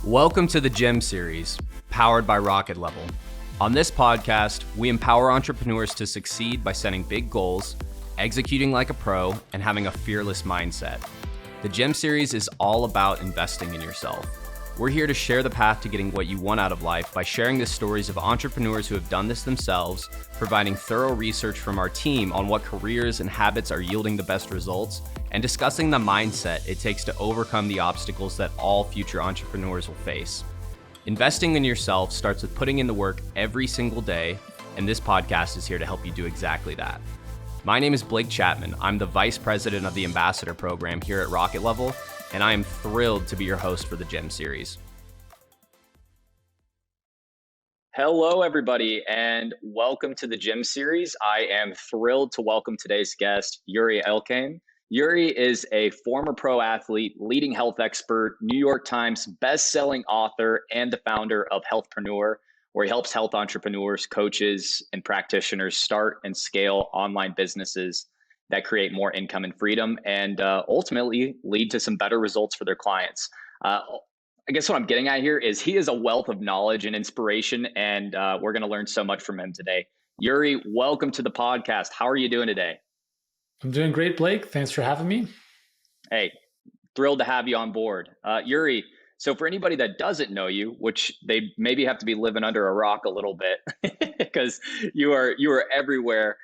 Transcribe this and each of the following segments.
Welcome to the GEM series, powered by Rocket Level. On this podcast, we empower entrepreneurs to succeed by setting big goals, executing like a pro, and having a fearless mindset. The GEM series is all about investing in yourself. We're here to share the path to getting what you want out of life by sharing the stories of entrepreneurs who have done this themselves, providing thorough research from our team on what careers and habits are yielding the best results, and discussing the mindset it takes to overcome the obstacles that all future entrepreneurs will face. Investing in yourself starts with putting in the work every single day, and this podcast is here to help you do exactly that. My name is Blake Chapman. I'm the Vice President of the Ambassador Program here at Rocket Level, and I am thrilled to be your host for the GEM series. Hello, everybody, and welcome to the GEM series. I am thrilled to welcome today's guest, Yuri Elkaim. Yuri is a former pro athlete, leading health expert, New York Times best-selling author, and the founder of HealthPreneur, where he helps health entrepreneurs, coaches, and practitioners start and scale online businesses that create more income and freedom and ultimately lead to some better results for their clients. I guess what I'm getting at here is he is a wealth of knowledge and inspiration, and we're going to learn so much from him today. Yuri, welcome to the podcast. How are you doing today? I'm doing great, Blake. Thanks for having me. Hey, thrilled to have you on board. Yuri, so for anybody that doesn't know you, which they maybe have to be living under a rock a little bit because you are everywhere,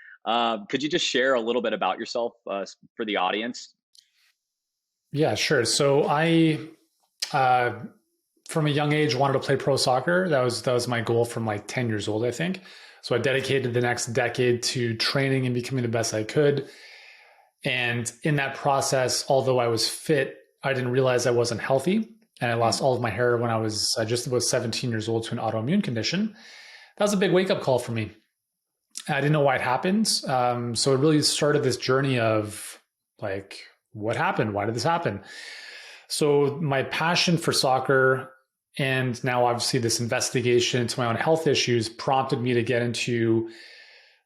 could you just share a little bit about yourself for the audience? Yeah, sure. So I, from a young age, wanted to play pro soccer. That was my goal from like 10 years old, I think. So I dedicated the next decade to training and becoming the best I could. And in that process, although I was fit, I didn't realize I wasn't healthy. And I lost all of my hair when I was just about 17 years old to an autoimmune condition. That was a big wake-up call for me. I didn't know why it happened. So it really started this journey of like, what happened? Why did this happen? So my passion for soccer and now obviously this investigation into my own health issues prompted me to get into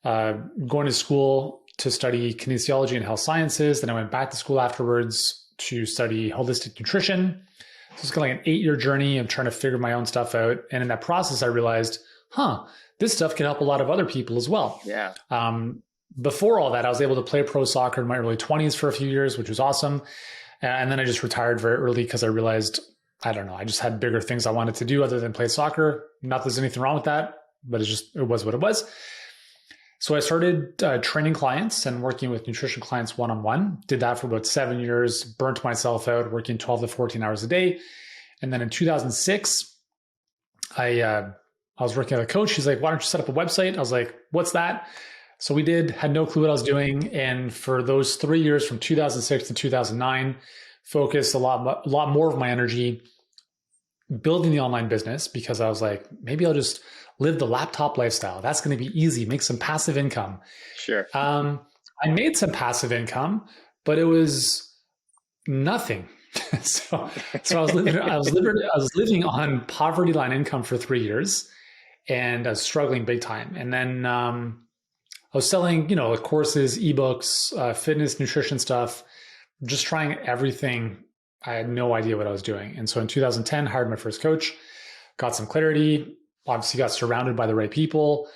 going to school to study kinesiology and health sciences. Then I went back to school afterwards to study holistic nutrition. So it's kind of like an 8-year journey of trying to figure my own stuff out. And in that process, I realized, this stuff can help a lot of other people as well. Yeah. Before all that, I was able to play pro soccer in my early 20s for a few years, which was awesome. And then I just retired very early because I realized, I don't know, I just had bigger things I wanted to do other than play soccer. Not that there's anything wrong with that, but it was what it was. So I started training clients and working with nutrition clients one-on-one. Did that for about 7 years, burnt myself out working 12 to 14 hours a day. And then in 2006, I was working with a coach. He's like, why don't you set up a website? I was like, what's that? So we did, had no clue what I was doing. And for those 3 years from 2006 to 2009, focused a lot more of my energy building the online business because I was like, maybe I'll just live the laptop lifestyle. That's going to be easy. Make some passive income. Sure. I made some passive income, but it was nothing. so I was living on poverty line income for 3 years, and I was struggling big time. And then I was selling, courses, ebooks, fitness, nutrition stuff, just trying everything. I had no idea what I was doing. And so in 2010, hired my first coach, got some clarity, obviously got surrounded by the right people,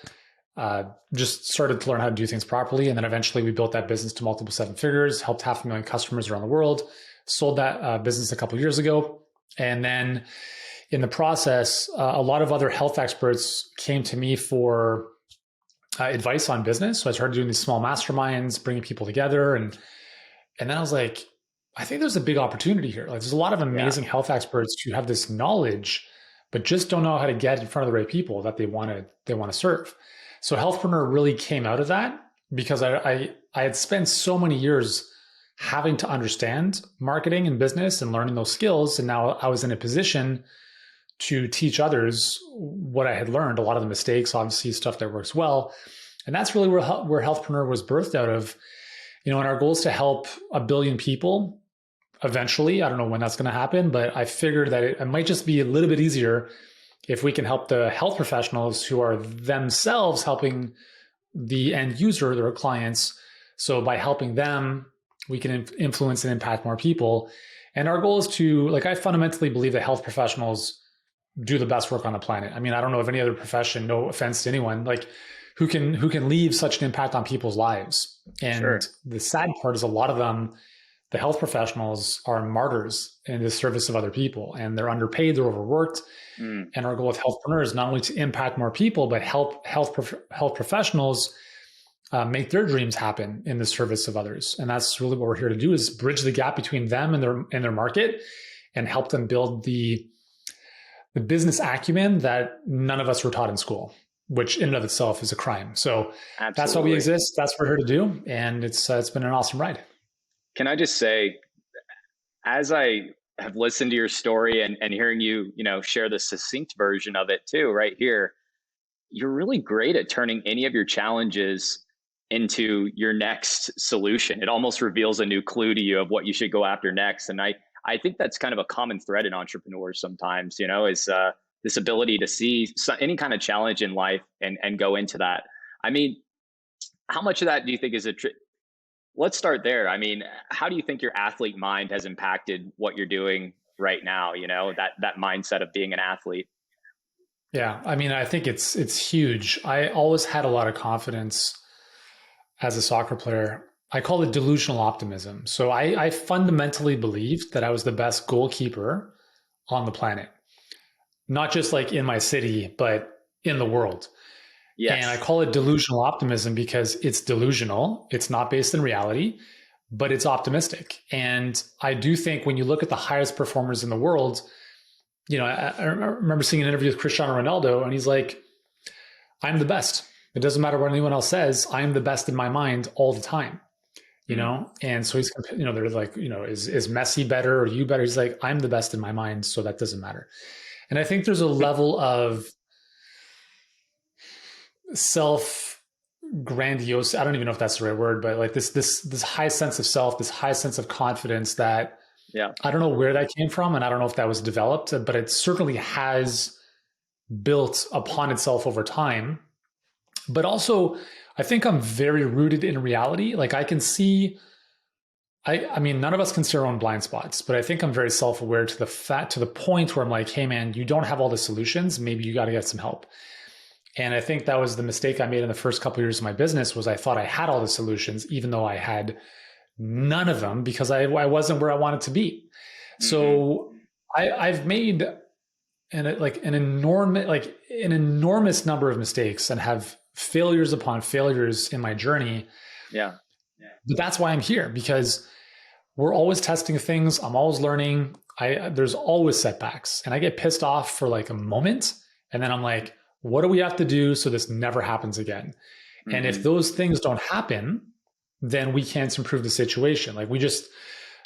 just started to learn how to do things properly. And then eventually we built that business to multiple 7 figures, helped 500,000 customers around the world, sold that business a couple of years ago. And then in the process, a lot of other health experts came to me for advice on business. So I started doing these small masterminds, bringing people together. And then I was like, I think there's a big opportunity here. Like there's a lot of amazing health experts who have this knowledge, but just don't know how to get in front of the right people that they want to serve. So HealthPreneur really came out of that because I had spent so many years having to understand marketing and business and learning those skills. And now I was in a position to teach others what I had learned, a lot of the mistakes, obviously stuff that works well. And that's really where HealthPreneur was birthed out of, and our goal is to help 1 billion people eventually. I don't know when that's going to happen, but I figured that it might just be a little bit easier if we can help the health professionals who are themselves helping the end user, their clients. So by helping them, we can influence and impact more people. And our goal is to, I fundamentally believe that health professionals do the best work on the planet. I mean, I don't know of any other profession, no offense to anyone, like who can leave such an impact on people's lives. And Sure. the sad part is a lot of them, the health professionals, are martyrs in the service of other people, and they're underpaid, they're overworked. Mm. And our goal with HealthPreneur is not only to impact more people, but help health professionals make their dreams happen in the service of others. And that's really what we're here to do, is bridge the gap between them and their market, and help them build the business acumen that none of us were taught in school, which in and of itself is a crime. So Absolutely. that's what we exist. That's what we're here to do. And it's been an awesome ride. Can I just say, as I have listened to your story and hearing you, share the succinct version of it too, right here, you're really great at turning any of your challenges into your next solution. It almost reveals a new clue to you of what you should go after next. And I think that's kind of a common thread in entrepreneurs sometimes, is this ability to see any kind of challenge in life and go into that. I mean, how much of that do you think is let's start there. I mean, how do you think your athlete mind has impacted what you're doing right now? That mindset of being an athlete. Yeah. I mean, I think it's huge. I always had a lot of confidence as a soccer player. I call it delusional optimism. So I fundamentally believed that I was the best goalkeeper on the planet, not just like in my city, but in the world. Yes. And I call it delusional optimism because it's delusional. It's not based in reality, but it's optimistic. And I do think when you look at the highest performers in the world, I remember seeing an interview with Cristiano Ronaldo, and he's like, I'm the best. It doesn't matter what anyone else says. I'm the best in my mind all the time, And so he's, they're like, is Messi better or you better? He's like, I'm the best in my mind. So that doesn't matter. And I think there's a level of self grandiose. I don't even know if that's the right word, but like this high sense of self, this high sense of confidence that, yeah, I don't know where that came from. And I don't know if that was developed, but it certainly has built upon itself over time. But also, I think I'm very rooted in reality. Like I can see, I mean, none of us can see our own blind spots, but I think I'm very self-aware to the point where I'm like, hey man, you don't have all the solutions. Maybe you got to get some help. And I think that was the mistake I made in the first couple of years of my business, was I thought I had all the solutions, even though I had none of them, because I wasn't where I wanted to be. Mm-hmm. So I've made an enormous number of mistakes and have failures upon failures in my journey. Yeah. But that's why I'm here, because we're always testing things. I'm always learning. There's always setbacks, and I get pissed off for like a moment. And then I'm like, what do we have to do so this never happens again? Mm-hmm. And if those things don't happen, then we can't improve the situation. Like we just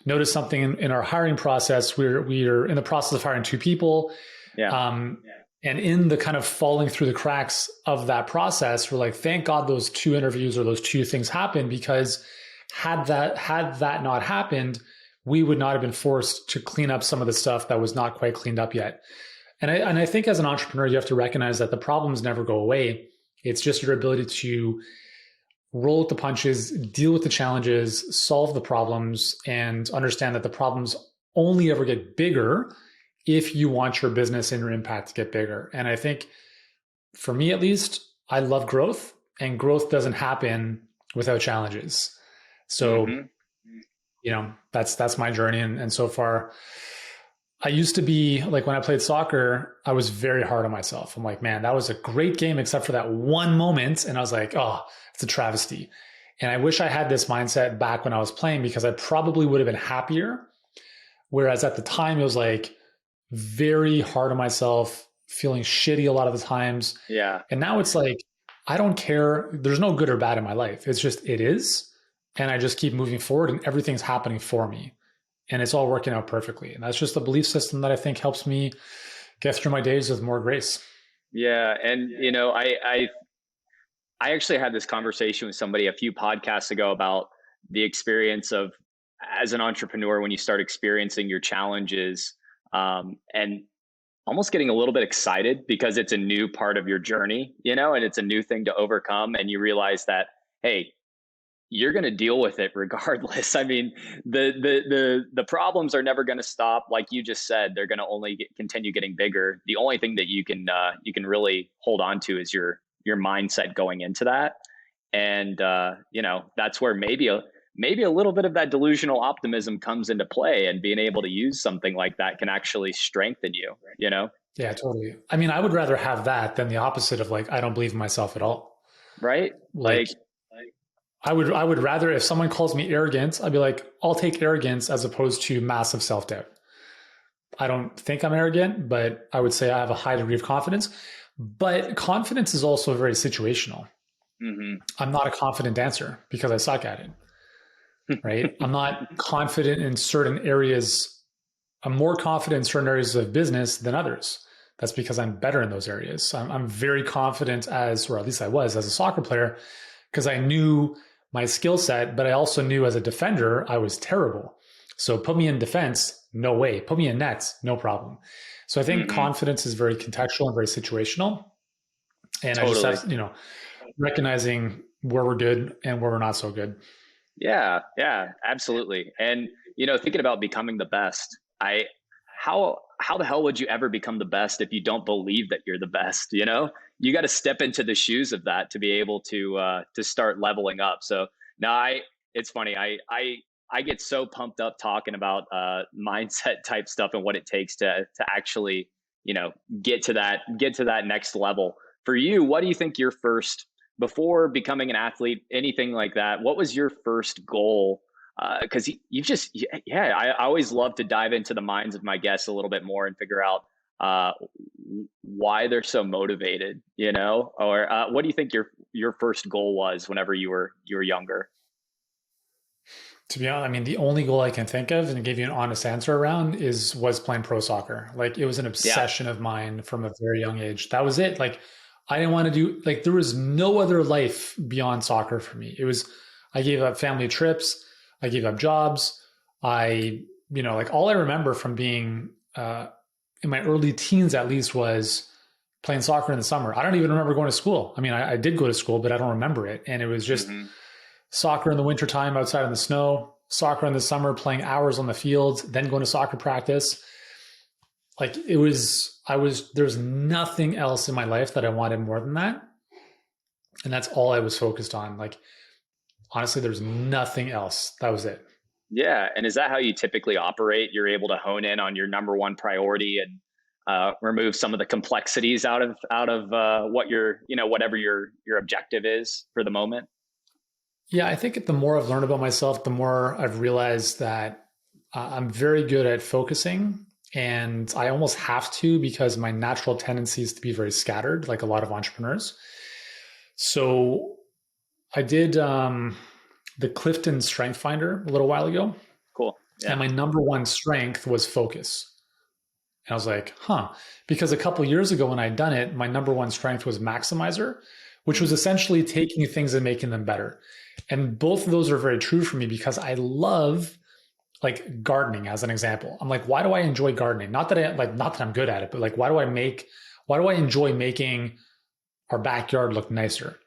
noticed something in our hiring process. We're in the process of hiring 2 people. Yeah. And in the kind of falling through the cracks of that process, we're like, thank God those 2 interviews or those 2 things happened, because had that not happened, we would not have been forced to clean up some of the stuff that was not quite cleaned up yet. And I think as an entrepreneur, you have to recognize that the problems never go away. It's just your ability to roll with the punches, deal with the challenges, solve the problems, and understand that the problems only ever get bigger if you want your business and your impact to get bigger. And I think for me, at least, I love growth, and growth doesn't happen without challenges. So, that's my journey. And so far, I used to be like, when I played soccer, I was very hard on myself. I'm like, man, that was a great game, except for that one moment. And I was like, oh, it's a travesty. And I wish I had this mindset back when I was playing, because I probably would have been happier. Whereas at the time, it was like very hard on myself, feeling shitty a lot of the times. Yeah. And now it's like, I don't care. There's no good or bad in my life. It's just, it is. And I just keep moving forward, and everything's happening for me. And it's all working out perfectly. And that's just a belief system that I think helps me get through my days with more grace. Yeah. And, I actually had this conversation with somebody a few podcasts ago about the experience of, as an entrepreneur, when you start experiencing your challenges, and almost getting a little bit excited because it's a new part of your journey, and it's a new thing to overcome. And you realize that, hey, you're going to deal with it regardless. I mean, the problems are never going to stop. Like you just said, they're going to only continue getting bigger. The only thing that you can really hold on to is your mindset going into that. And that's where maybe a little bit of that delusional optimism comes into play, and being able to use something like that can actually strengthen you, Yeah, totally. I mean, I would rather have that than the opposite of like, I don't believe in myself at all. Right? Like I would rather, if someone calls me arrogant, I'd be like, I'll take arrogance as opposed to massive self-doubt. I don't think I'm arrogant, but I would say I have a high degree of confidence. But confidence is also very situational. Mm-hmm. I'm not a confident dancer because I suck at it, right? I'm not confident in certain areas. I'm more confident in certain areas of business than others. That's because I'm better in those areas. I'm very confident or at least I was as a soccer player, because I knew my skill set, but I also knew as a defender, I was terrible. So put me in defense, no way. Put me in nets, no problem. So I think confidence is very contextual and very situational. And totally. I just have, recognizing where we're good and where we're not so good. Yeah, absolutely. And, thinking about becoming the best, how the hell would you ever become the best if you don't believe that you're the best? You got to step into the shoes of that to be able to start leveling up. So now it's funny. I get so pumped up talking about mindset type stuff and what it takes to actually, get to that next level. For you, what do you think your first, before becoming an athlete, anything like that, what was your first goal? Because I always love to dive into the minds of my guests a little bit more and figure out why they're so motivated, or what do you think your first goal was whenever you were younger? To be honest, I mean, the only goal I can think of and give you an honest answer around was playing pro soccer. Like, it was an obsession of mine from a very young age. That was it. Like, I didn't want to do, like, there was no other life beyond soccer for me. I gave up family trips. I gave up jobs. All I remember from being in my early teens, at least, was playing soccer in the summer. I don't even remember going to school. I mean, I did go to school, but I don't remember it. And it was just soccer in the wintertime outside in the snow, soccer in the summer, playing hours on the field, then going to soccer practice. Like, there's nothing else in my life that I wanted more than that. And that's all I was focused on. Like, honestly, there's nothing else. That was it. Yeah. And is that how you typically operate? You're able to hone in on your number one priority and remove some of the complexities out of what whatever your objective is for the moment? Yeah, I think the more I've learned about myself, the more I've realized that I'm very good at focusing, and I almost have to, because my natural tendency is to be very scattered, like a lot of entrepreneurs. So I did the Clifton Strength Finder a little while ago. Cool. Yeah. And my number one strength was focus. And I was like, because a couple of years ago when I'd done it, my number one strength was maximizer, which was essentially taking things and making them better. And both of those are very true for me, because I love, like, gardening as an example. I'm like, why do I enjoy gardening? Not that I'm good at it, but like, why do I enjoy making our backyard look nicer?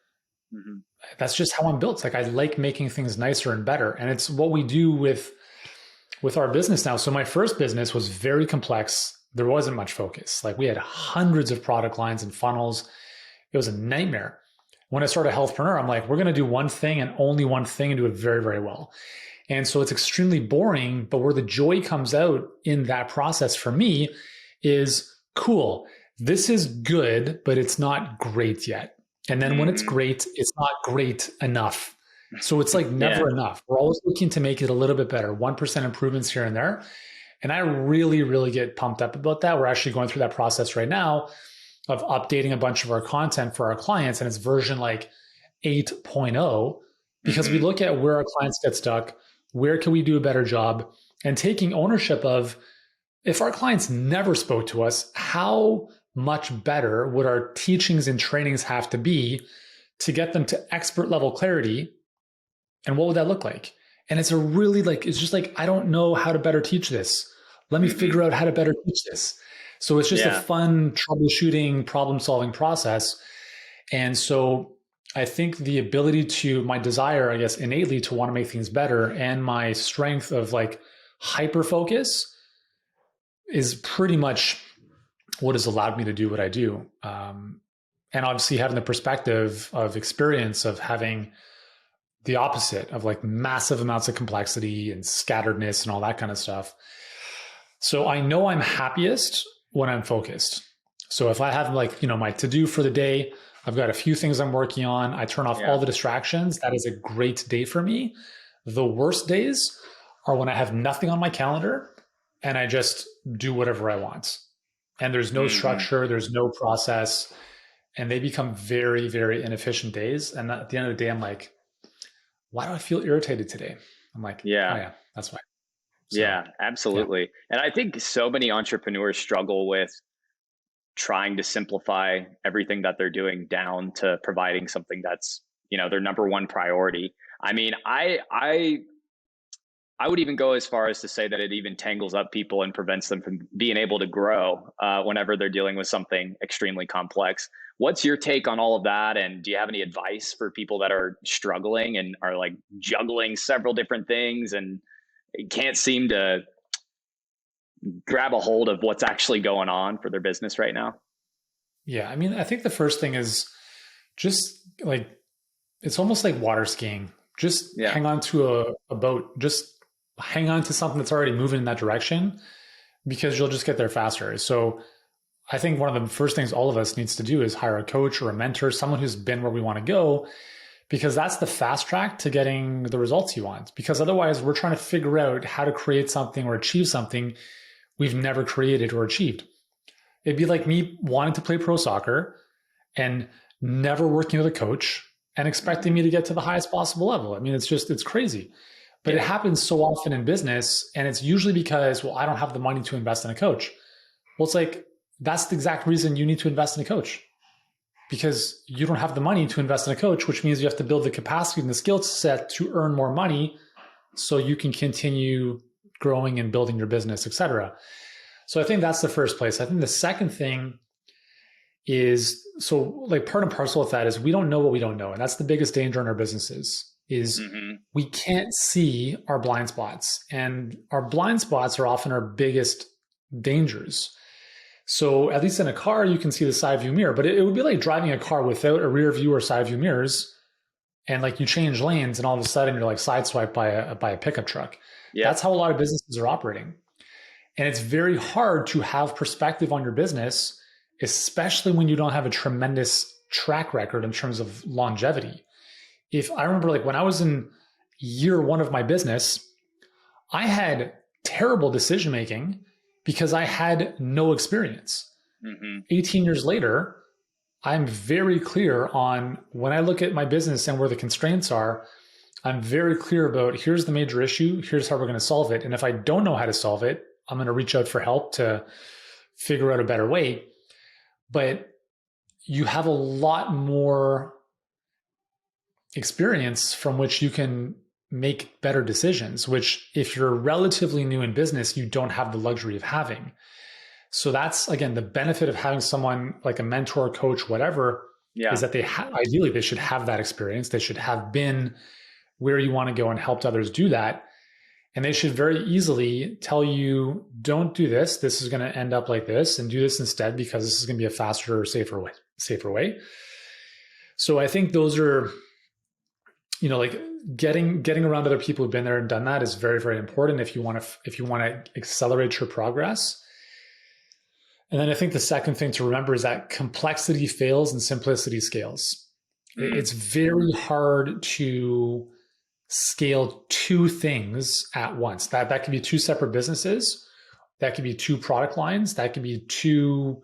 Mm-hmm. That's just how I'm built. Like, I like making things nicer and better. And it's what we do with our business now. So my first business was very complex. There wasn't much focus. Like, we had hundreds of product lines and funnels. It was a nightmare. When I started HealthPreneur, I'm like, we're going to do one thing and only one thing and do it very, very well. And so it's extremely boring, but where the joy comes out in that process for me is, cool, this is good, but it's not great yet. And then when it's great, it's not great enough. So it's like never enough. We're always looking to make it a little bit better, 1% improvements here and there. And I really, really get pumped up about that. We're actually going through that process right now of updating a bunch of our content for our clients. And it's version like 8.0, because we look at where our clients get stuck, where can we do a better job, and taking ownership of, if our clients never spoke to us, how much better would our teachings and trainings have to be to get them to expert level clarity? And what would that look like? And it's it's just like, I don't know how to better teach this. Let me figure out how to better teach this. So it's just a fun troubleshooting, problem solving process. And so I think the ability to, my desire, I guess, innately to want to make things better, and my strength of like hyper focus is pretty much what has allowed me to do what I do. And obviously having the perspective of experience of having the opposite of like massive amounts of complexity and scatteredness and all that kind of stuff. So I know I'm happiest when I'm focused. So if I have like, my to-do for the day, I've got a few things I'm working on, I turn off all the distractions, that is a great day for me. The worst days are when I have nothing on my calendar and I just do whatever I want. And there's no structure, there's no process, and they become very, very inefficient days. And at the end of the day, I'm like, why do I feel irritated today? I'm like, oh yeah, that's why. So, yeah, absolutely. Yeah. And I think so many entrepreneurs struggle with trying to simplify everything that they're doing down to providing something that's, their number one priority. I mean, I would even go as far as to say that it even tangles up people and prevents them from being able to grow whenever they're dealing with something extremely complex. What's your take on all of that? And do you have any advice for people that are struggling and are like juggling several different things and can't seem to grab a hold of what's actually going on for their business right now? Yeah. I mean, I think the first thing is just like, it's almost like water skiing. Just hang on to a boat. Just hang on to something that's already moving in that direction, because you'll just get there faster. So I think one of the first things all of us needs to do is hire a coach or a mentor, someone who's been where we want to go, because that's the fast track to getting the results you want. Because otherwise we're trying to figure out how to create something or achieve something we've never created or achieved. It'd be like me wanting to play pro soccer and never working with a coach and expecting me to get to the highest possible level. I mean, it's crazy. But it happens so often in business, and it's usually because, well, I don't have the money to invest in a coach. Well, it's like, that's the exact reason you need to invest in a coach, because you don't have the money to invest in a coach, which means you have to build the capacity and the skill set to earn more money so you can continue growing and building your business, et cetera. So I think that's the first place. I think the second thing is, so like part and parcel with that is we don't know what we don't know. And that's the biggest danger in our businesses is we can't see our blind spots, and our blind spots are often our biggest dangers. So at least in a car, you can see the side view mirror, but it would be like driving a car without a rear view or side view mirrors. And like you change lanes and all of a sudden you're like sideswiped by a pickup truck. Yeah. That's how a lot of businesses are operating. And it's very hard to have perspective on your business, especially when you don't have a tremendous track record in terms of longevity. If I remember, like when I was in year one of my business, I had terrible decision-making because I had no experience. 18 years later, I'm very clear on when I look at my business and where the constraints are, I'm very clear about here's the major issue, here's how we're going to solve it. And if I don't know how to solve it, I'm going to reach out for help to figure out a better way. But you have a lot more experience from which you can make better decisions, which if you're relatively new in business, you don't have the luxury of having. So that's, again, the benefit of having someone like a mentor, coach, whatever, is that ideally they should have that experience. They should have been where you want to go and helped others do that. And they should very easily tell you, don't do this. This is going to end up like this, and do this instead because this is going to be a faster, safer way. So I think those are, like getting around other people who've been there and done that is very, very important if you want to accelerate your progress. And then I think the second thing to remember is that complexity fails and simplicity scales. It's very hard to scale two things at once. That could be two separate businesses. That could be two product lines. That could be two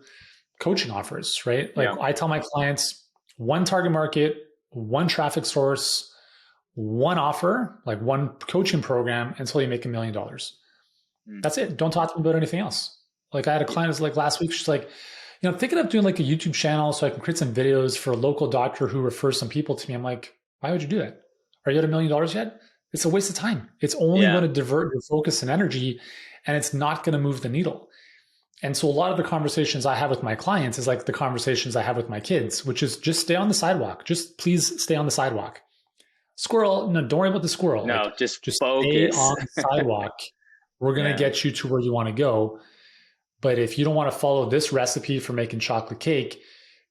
coaching offers, right? Like I tell my clients, one target market, one traffic source, one offer, like one coaching program until you make $1 million. That's it. Don't talk to me about anything else. Like I had a client who's like last week, she's like, I'm thinking of doing like a YouTube channel so I can create some videos for a local doctor who refers some people to me. I'm like, why would you do that? Are you at $1 million yet? It's a waste of time. It's only going to divert your focus and energy, and it's not going to move the needle. And so a lot of the conversations I have with my clients is like the conversations I have with my kids, which is just stay on the sidewalk. Just please stay on the sidewalk. Squirrel, no, don't worry about the squirrel. No, Like just just stay focus. on the sidewalk. We're going to get you to where you want to go. But if you don't want to follow this recipe for making chocolate cake,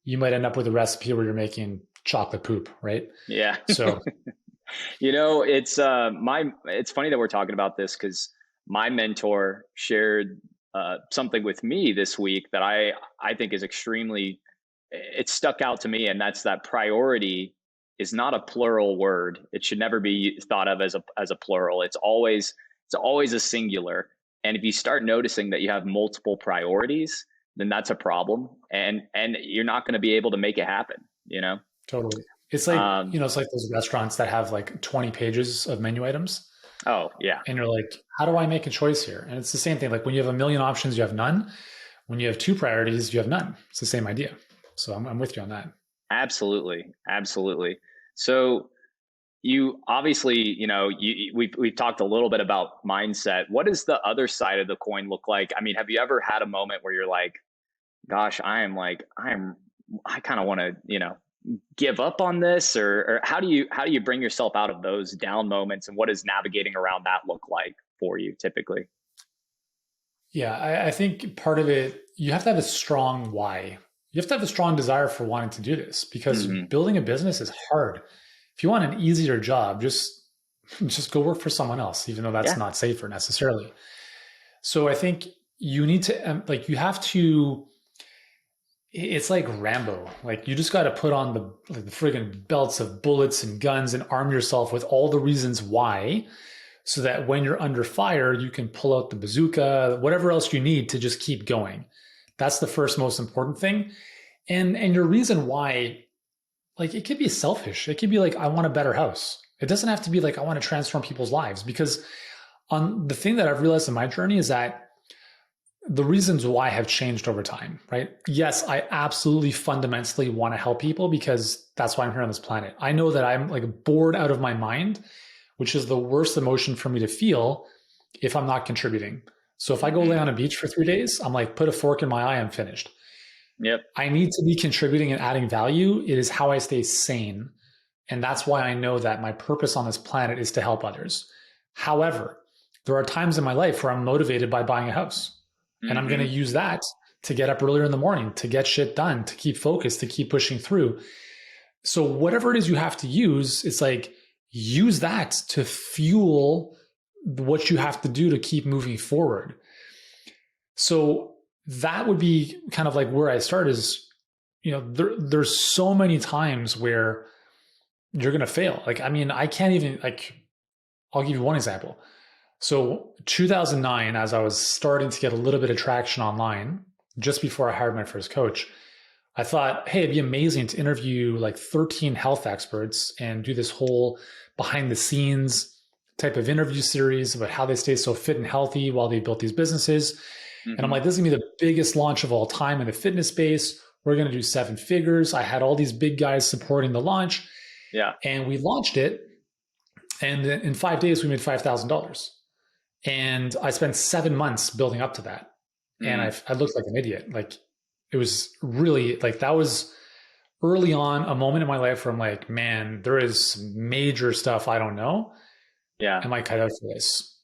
you might end up with a recipe where you're making chocolate poop, right? Yeah. So, it's funny that we're talking about this because my mentor shared something with me this week that I think is extremely, it stuck out to me, and that's that priority is not a plural word. It should never be thought of as a plural. It's always a singular. And if you start noticing that you have multiple priorities, then that's a problem, and you're not going to be able to make it happen. Totally. It's like, it's like those restaurants that have like 20 pages of menu items. Oh, yeah. And you're like, how do I make a choice here? And it's the same thing. Like when you have a million options, you have none. When you have two priorities, you have none. It's the same idea. So I'm with you on that. Absolutely. Absolutely. So you obviously, we've talked a little bit about mindset. What does the other side of the coin look like? I mean, have you ever had a moment where you're like, gosh, I kind of want to, give up on this, or how do you bring yourself out of those down moments, and what does navigating around that look like for you typically? Yeah, I think part of it, you have to have a strong why. You have to have a strong desire for wanting to do this, because building a business is hard. If you want an easier job, just go work for someone else, even though that's not safer necessarily. So I think you need to, you have to, it's like Rambo. Like you just got to put on the friggin' belts of bullets and guns and arm yourself with all the reasons why, so that when you're under fire, you can pull out the bazooka, whatever else you need to just keep going. That's the first most important thing. And your reason why, like it could be selfish. It could be like, I want a better house. It doesn't have to be like, I want to transform people's lives. Because the thing that I've realized in my journey is that the reasons why have changed over time, right? Yes, I absolutely fundamentally want to help people because that's why I'm here on this planet. I know that I'm like bored out of my mind, which is the worst emotion for me to feel if I'm not contributing. So if I go lay on a beach for 3 days, I'm like, put a fork in my eye, I'm finished. Yep. I need to be contributing and adding value. It is how I stay sane. And that's why I know that my purpose on this planet is to help others. However, there are times in my life where I'm motivated by buying a house. And I'm going to use that to get up earlier in the morning, to get shit done, to keep focused, to keep pushing through. So whatever it is you have to use, it's like, use that to fuel what you have to do to keep moving forward. So that would be kind of like where I start is, there's so many times where you're going to fail. Like, I mean, I can't even, I'll give you one example. So 2009, as I was starting to get a little bit of traction online, just before I hired my first coach, I thought, hey, it'd be amazing to interview like 13 health experts and do this whole behind the scenes type of interview series about how they stay so fit and healthy while they built these businesses. And I'm like, this is gonna be the biggest launch of all time in the fitness space. We're gonna do 7 figures. I had all these big guys supporting the launch. Yeah. And we launched it. And in 5 days, we made $5,000. And I spent 7 months building up to that. And I looked like an idiot. Like it was really like, that was early on a moment in my life where I'm like, man, there is major stuff I don't know. Yeah. Am I cut out for this?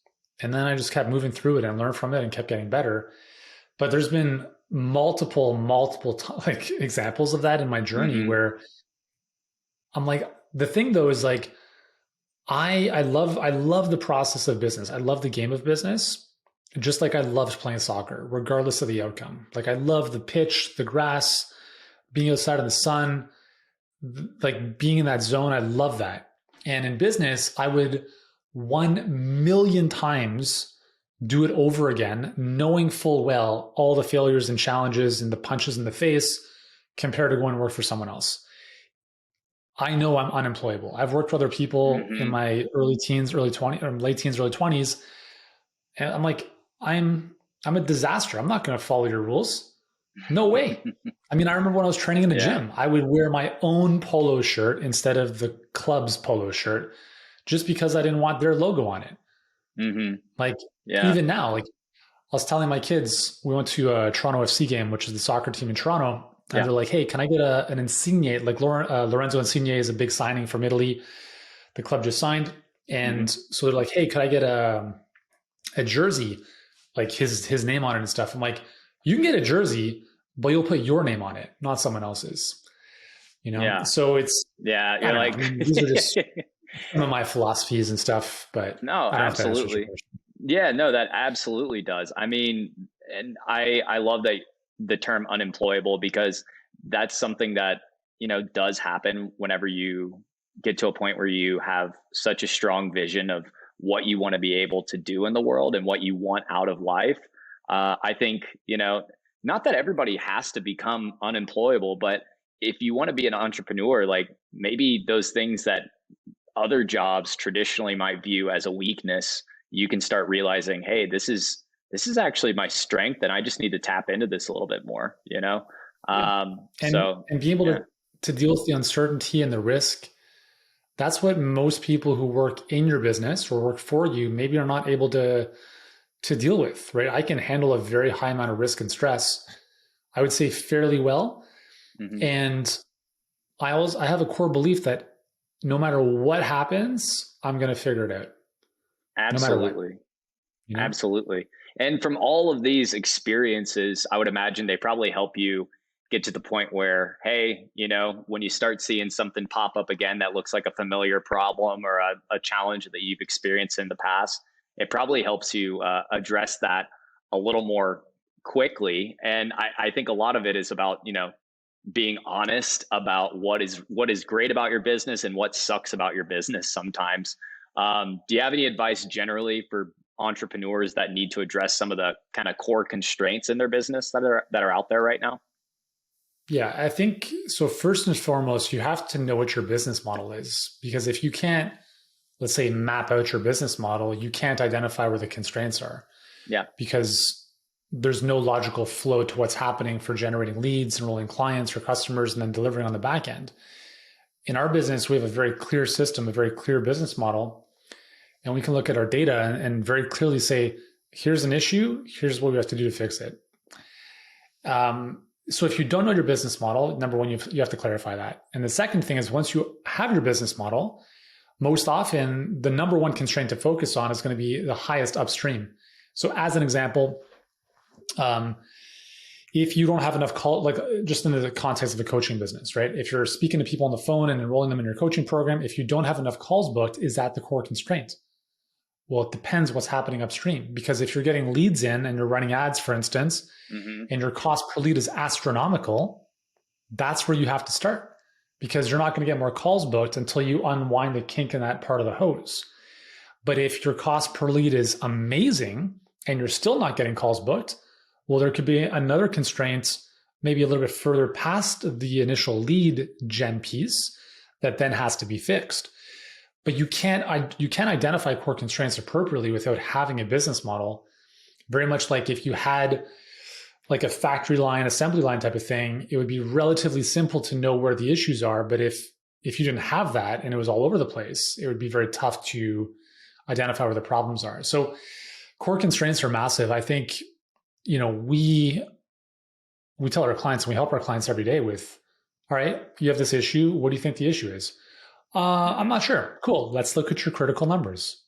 And then I just kept moving through it and learned from it and kept getting better. But there's been multiple like examples of that in my journey where I'm like, the thing though is like, I love the process of business. I love the game of business, just like I loved playing soccer, regardless of the outcome. Like I love the pitch, the grass, being outside in the sun, like being in that zone. I love that. And in business, I would 1,000,000 times do it over again, knowing full well all the failures and challenges and the punches in the face compared to going to work for someone else. I know I'm unemployable. I've worked for other people in my late teens, early 20s. And I'm like, I'm a disaster. I'm not going to follow your rules. No way. I mean, I remember when I was training in the gym, I would wear my own polo shirt instead of the club's polo shirt just because I didn't want their logo on it. Like even now, like was telling my kids, we went to a Toronto FC game, which is the soccer team in Toronto. And they're like, hey, can I get an Insigne? Like Lorenzo Insigne is a big signing from Italy. The club just signed. And so they're like, hey, could I get a jersey, like his name on it and stuff? I'm like, you can get a jersey, but you'll put your name on it, not someone else's. You know? Yeah. So it's, you're like, these are just some of my philosophies and stuff, but no, absolutely. Yeah, no, that absolutely does. I mean, and I love that the term unemployable, because that's something that, you know, does happen whenever you get to a point where you have such a strong vision of what you want to be able to do in the world and what you want out of life. I think, you know, not that everybody has to become unemployable, but if you want to be an entrepreneur, like maybe those things that other jobs traditionally might view as a weakness, you can start realizing, hey, this is actually my strength, and I just need to tap into this a little bit more, you know? And be able to deal with the uncertainty and the risk. That's what most people who work in your business or work for you maybe are not able to deal with, right? I can handle a very high amount of risk and stress, I would say fairly well. And I have a core belief that no matter what happens, I'm going to figure it out. Absolutely. No matter what, you know? Absolutely. And from all of these experiences, I would imagine they probably help you get to the point where, hey, you know, when you start seeing something pop up again that looks like a familiar problem or a challenge that you've experienced in the past, it probably helps you address that a little more quickly. And I think a lot of it is about, you know, being honest about what is great about your business and what sucks about your business sometimes. Do you have any advice generally for entrepreneurs that need to address some of the kind of core constraints in their business that are out there right now? Yeah, I think so. First and foremost, you have to know what your business model is, because if you can't, let's say, map out your business model, you can't identify where the constraints are. Yeah. Because there's no logical flow to what's happening for generating leads, enrolling clients or customers, and then delivering on the back end. In our business, we have a very clear system, a very clear business model, and we can look at our data and very clearly say, here's an issue, here's what we have to do to fix it. So if you don't know your business model, number one, you have to clarify that. And the second thing is, once you have your business model, most often the number one constraint to focus on is going to be the highest upstream. So as an example, if you don't have enough call, like just in the context of a coaching business, right? If you're speaking to people on the phone and enrolling them in your coaching program, if you don't have enough calls booked, is that the core constraint? Well, it depends what's happening upstream, because if you're getting leads in and you're running ads, for instance, and your cost per lead is astronomical, that's where you have to start, because you're not going to get more calls booked until you unwind the kink in that part of the hose. But if your cost per lead is amazing and you're still not getting calls booked, well, there could be another constraint, maybe a little bit further past the initial lead gen piece, that then has to be fixed. But you can't identify core constraints appropriately without having a business model. Very much like if you had like a factory line, assembly line type of thing, it would be relatively simple to know where the issues are. But if you didn't have that and it was all over the place, it would be very tough to identify where the problems are. So core constraints are massive. I think, you know, we tell our clients, and we help our clients every day with, all right, you have this issue. What do you think the issue is? I'm not sure. Cool. Let's look at your critical numbers.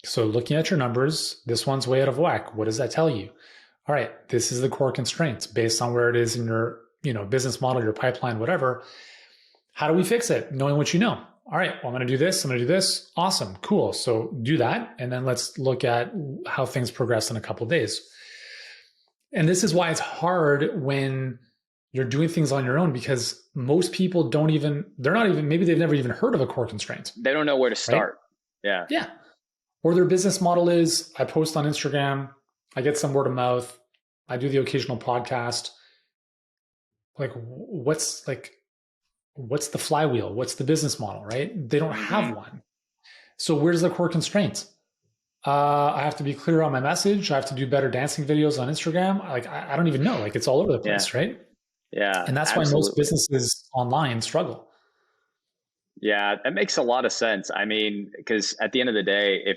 So looking at your numbers, this one's way out of whack. What does that tell you? All right, this is the core constraints based on where it is in your, you know, business model, your pipeline, whatever. How do we fix it? Knowing what you know. All right, well, I'm going to do this. I'm going to do this. Awesome. Cool. So do that. And then let's look at how things progress in a couple of days. And this is why it's hard when you're doing things on your own, because most people maybe they've never even heard of a core constraint. They don't know where to start. Right? Yeah. Or their business model is, I post on Instagram, I get some word of mouth, I do the occasional podcast. Like, what's the flywheel? What's the business model, right? They don't have one. So where's the core constraint? I have to be clear on my message. I have to do better dancing videos on Instagram. Like, I don't even know. Like, it's all over the place, right? Yeah. And that's why most businesses online struggle. Yeah, that makes a lot of sense. I mean, because at the end of the day,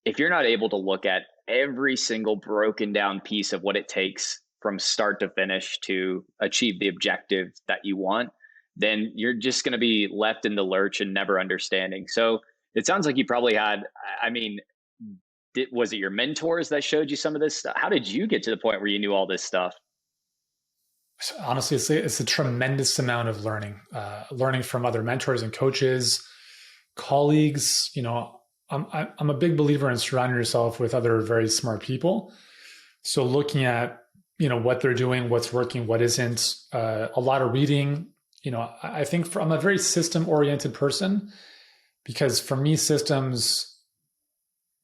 if you're not able to look at every single broken down piece of what it takes from start to finish to achieve the objective that you want, then you're just going to be left in the lurch and never understanding. So it sounds like you probably had, I mean, was it your mentors that showed you some of this stuff? How did you get to the point where you knew all this stuff? Honestly, it's a tremendous amount of learning from other mentors and coaches, colleagues. I'm a big believer in surrounding yourself with other very smart people. So looking at, what they're doing, what's working, what isn't, a lot of reading. I think I'm a very system oriented person, because for me, systems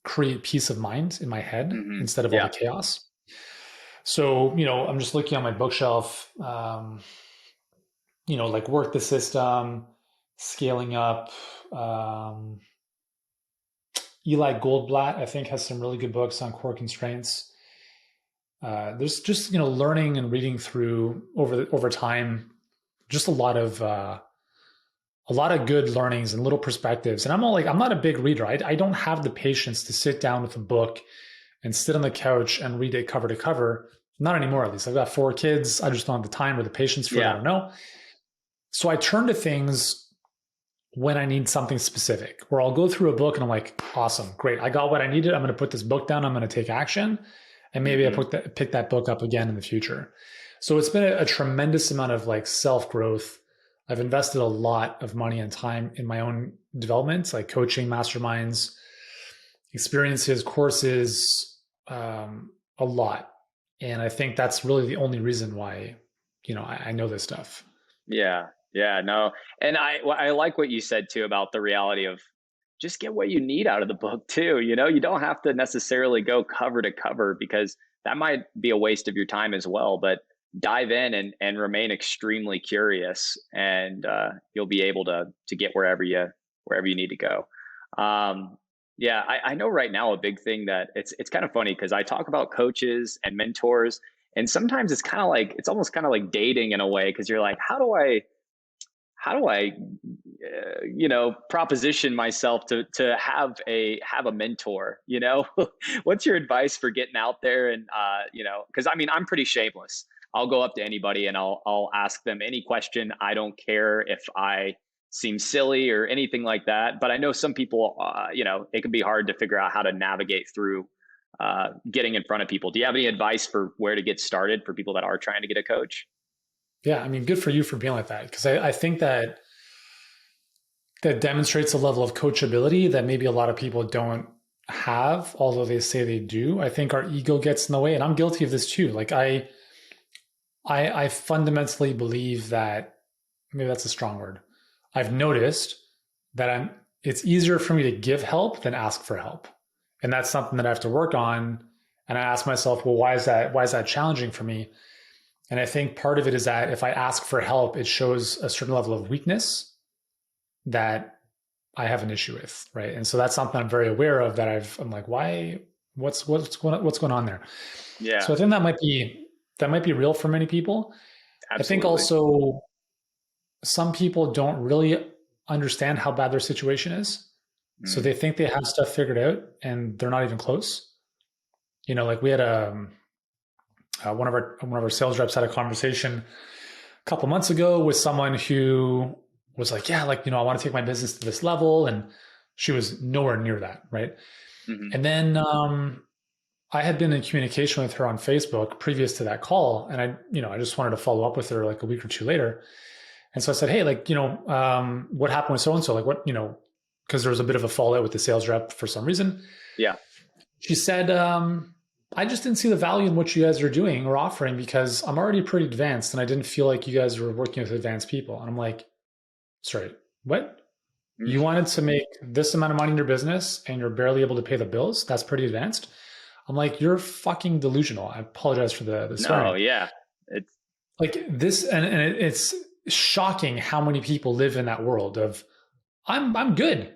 create peace of mind in my head instead of all the chaos. So, I'm just looking on my bookshelf, like Work the System, Scaling Up. Eli Goldblatt, I think, has some really good books on core constraints. There's just, learning and reading through over time, just a lot of good learnings and little perspectives. And I'm not a big reader. I don't have the patience to sit down with a book and sit on the couch and read it cover to cover. Not anymore, at least. I've got 4 kids. I just don't have the time or the patience for it. I don't know. So I turn to things when I need something specific, where I'll go through a book and I'm like, awesome, great. I got what I needed. I'm going to put this book down. I'm going to take action. And maybe I pick that book up again in the future. So it's been a tremendous amount of like self-growth. I've invested a lot of money and time in my own development, like coaching, masterminds, experiences, courses, a lot. And I think that's really the only reason why, I know this stuff. Yeah. No. And I like what you said too about the reality of just get what you need out of the book too. You don't have to necessarily go cover to cover, because that might be a waste of your time as well, but dive in and remain extremely curious, and you'll be able to get wherever you need to go. I know right now a big thing that it's kind of funny, because I talk about coaches and mentors, and sometimes it's almost kind of like dating in a way, because you're like, how do I proposition myself to have a mentor? What's your advice for getting out there? And because I'm pretty shameless. I'll go up to anybody and I'll ask them any question. I don't care if I seem silly or anything like that. But I know some people, it can be hard to figure out how to navigate through getting in front of people. Do you have any advice for where to get started for people that are trying to get a coach? Yeah, good for you for being like that, because I think that demonstrates a level of coachability that maybe a lot of people don't have, although they say they do. I think our ego gets in the way, and I'm guilty of this too. Like I fundamentally believe that, maybe that's a strong word, I've noticed that it's easier for me to give help than ask for help. And that's something that I have to work on. And I ask myself, well, why is that challenging for me? And I think part of it is that if I ask for help, it shows a certain level of weakness that I have an issue with, right? And so that's something I'm very aware of, that I'm like, why? What's going on there? Yeah. So I think that might be real for many people. Absolutely. I think also some people don't really understand how bad their situation is. So they think they have stuff figured out, and they're not even close. Like we had one of our sales reps had a conversation a couple months ago with someone who was like, I want to take my business to this level. And she was nowhere near that. Right. Mm-hmm. And then, I had been in communication with her on Facebook previous to that call. And I just wanted to follow up with her like a week or two later. And so I said, hey, what happened with so-and-so? Like what, because there was a bit of a fallout with the sales rep for some reason. Yeah. She said, I just didn't see the value in what you guys are doing or offering, because I'm already pretty advanced and I didn't feel like you guys were working with advanced people. And I'm like, sorry, what? Mm-hmm. You wanted to make this amount of money in your business and you're barely able to pay the bills? That's pretty advanced. I'm like, you're fucking delusional. I apologize for the swearing. No, yeah. It's like this. And it's shocking how many people live in that world of, I'm good.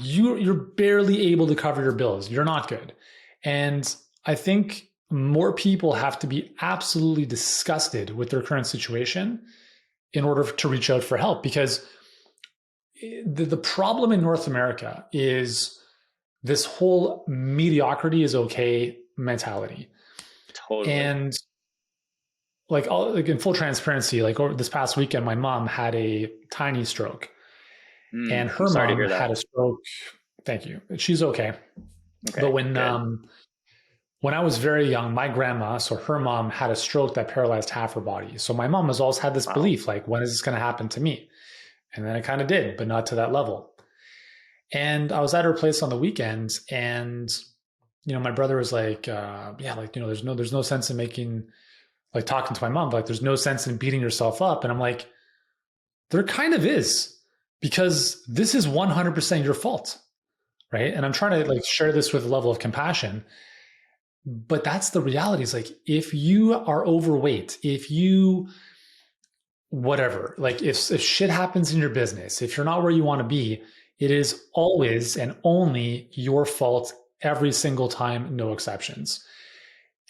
You're barely able to cover your bills. You're not good. And I think more people have to be absolutely disgusted with their current situation in order to reach out for help, because the problem in North America is this whole mediocrity is okay mentality. Totally. And like in full transparency, like over this past weekend, my mom had a tiny stroke, and her mom had a stroke. Thank you. She's okay. But when I was very young, my grandma, so her mom, had a stroke that paralyzed half her body. So my mom has always had this belief, like, when is this going to happen to me? And then it kind of did, but not to that level. And I was at her place on the weekends, and my brother was like, there's no sense in making, like, talking to my mom, like, there's no sense in beating yourself up. And I'm like, there kind of is, because this is 100% your fault, right? And I'm trying to like share this with a level of compassion. But that's the reality. Is like, if you are overweight, if you, whatever, like if shit happens in your business, if you're not where you want to be, it is always and only your fault every single time, no exceptions.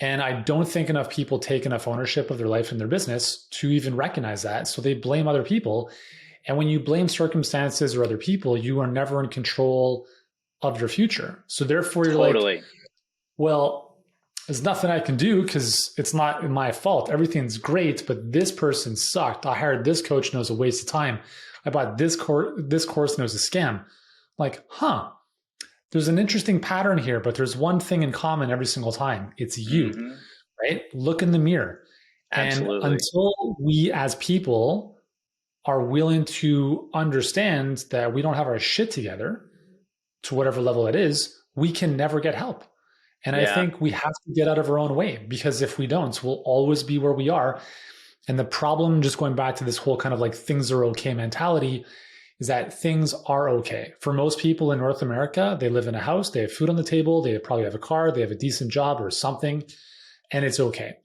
And I don't think enough people take enough ownership of their life and their business to even recognize that. So they blame other people. And when you blame circumstances or other people, you are never in control of your future. So therefore you're like, well, there's nothing I can do because it's not my fault. Everything's great, but this person sucked. I hired this coach and it was a waste of time. I bought this course and it was a scam. Like, there's an interesting pattern here, but there's one thing in common every single time. It's you, right? Look in the mirror. Absolutely. And until we as people are willing to understand that we don't have our shit together to whatever level it is, we can never get help. And I think we have to get out of our own way, because if we don't, we'll always be where we are. And the problem, just going back to this whole kind of like things are okay mentality, is that things are okay. For most people in North America, they live in a house, they have food on the table, they probably have a car, they have a decent job or something, and it's okay.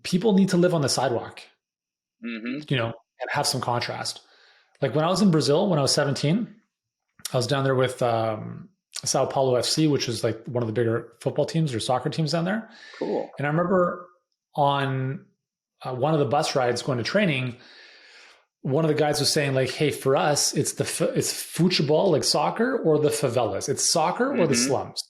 People need to live on the sidewalk, and have some contrast. Like when I was in Brazil, when I was 17, I was down there with Sao Paulo FC, which is like one of the bigger football teams or soccer teams down there. Cool. And I remember on one of the bus rides going to training, one of the guys was saying like, hey, for us, it's futebol, like soccer, or the favelas. It's soccer or the slums.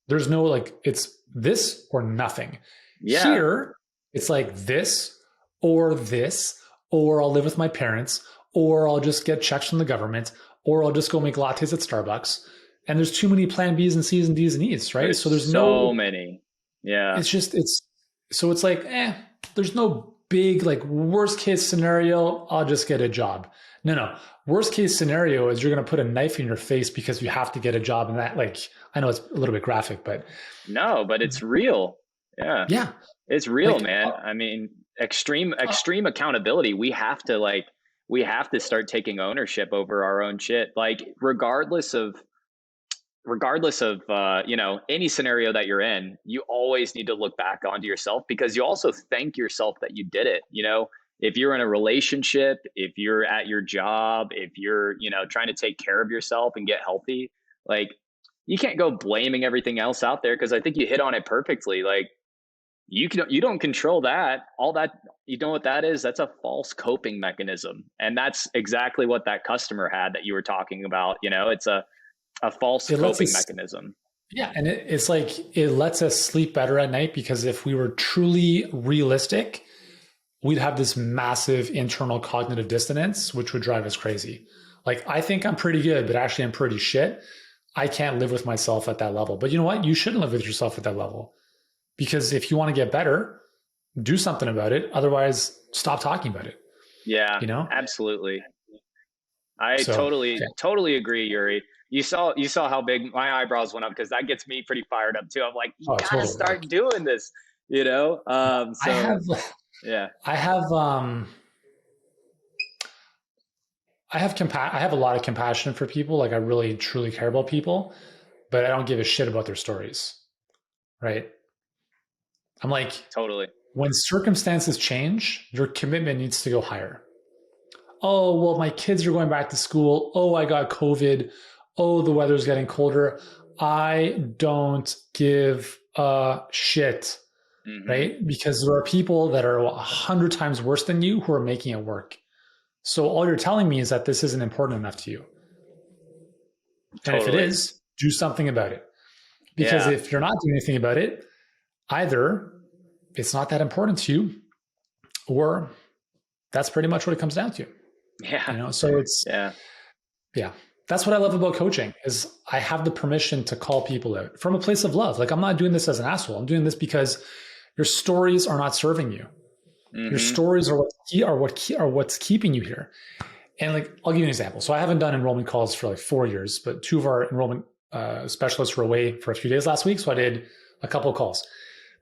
There's no like, it's this or nothing. Yeah. Here, it's like this, or I'll live with my parents, or I'll just get checks from the government, or I'll just go make lattes at Starbucks. And there's too many plan Bs and Cs and Ds and Es, right? So there's so many. Yeah. So it's like, there's no big, like, worst case scenario, I'll just get a job. No. Worst case scenario is you're going to put a knife in your face because you have to get a job. And that, like, I know it's a little bit graphic, but. No, but it's real. Yeah. Yeah. It's real, like, man. I mean, extreme accountability. We have to start taking ownership over our own shit. Like, regardless of any scenario that you're in, you always need to look back onto yourself, because you also thank yourself that you did it. If you're in a relationship, if you're at your job, if you're, trying to take care of yourself and get healthy, like, you can't go blaming everything else out there, because I think you hit on it perfectly. Like, you don't control that. All that, you know what that is? That's a false coping mechanism. And that's exactly what that customer had that you were talking about. It's a false coping mechanism. Yeah. And it's like, it lets us sleep better at night, because if we were truly realistic, we'd have this massive internal cognitive dissonance, which would drive us crazy. Like, I think I'm pretty good, but actually I'm pretty shit. I can't live with myself at that level. But you know what? You shouldn't live with yourself at that level, because if you want to get better, do something about it. Otherwise, stop talking about it. Yeah, absolutely. I totally agree, Yuri. You saw how big my eyebrows went up, because that gets me pretty fired up too. I'm like, you gotta start doing this, I have a lot of compassion for people. Like, I really truly care about people, but I don't give a shit about their stories. Right? I'm like, totally. When circumstances change, your commitment needs to go higher. Oh, well, my kids are going back to school. Oh, I got COVID. Oh, the weather's getting colder. I don't give a shit, right? Because there are people that are 100 times worse than you who are making it work. So all you're telling me is that this isn't important enough to you. And if it is, do something about it. Because if you're not doing anything about it, either it's not that important to you, or that's pretty much what it comes down to. Yeah. So it's, that's what I love about coaching is I have the permission to call people out from a place of love. Like, I'm not doing this as an asshole. I'm doing this because your stories are not serving you. Your stories are what's keeping you here. And like, I'll give you an example. So I haven't done enrollment calls for like 4 years, but 2 of our enrollment specialists were away for a few days last week. So I did a couple of calls.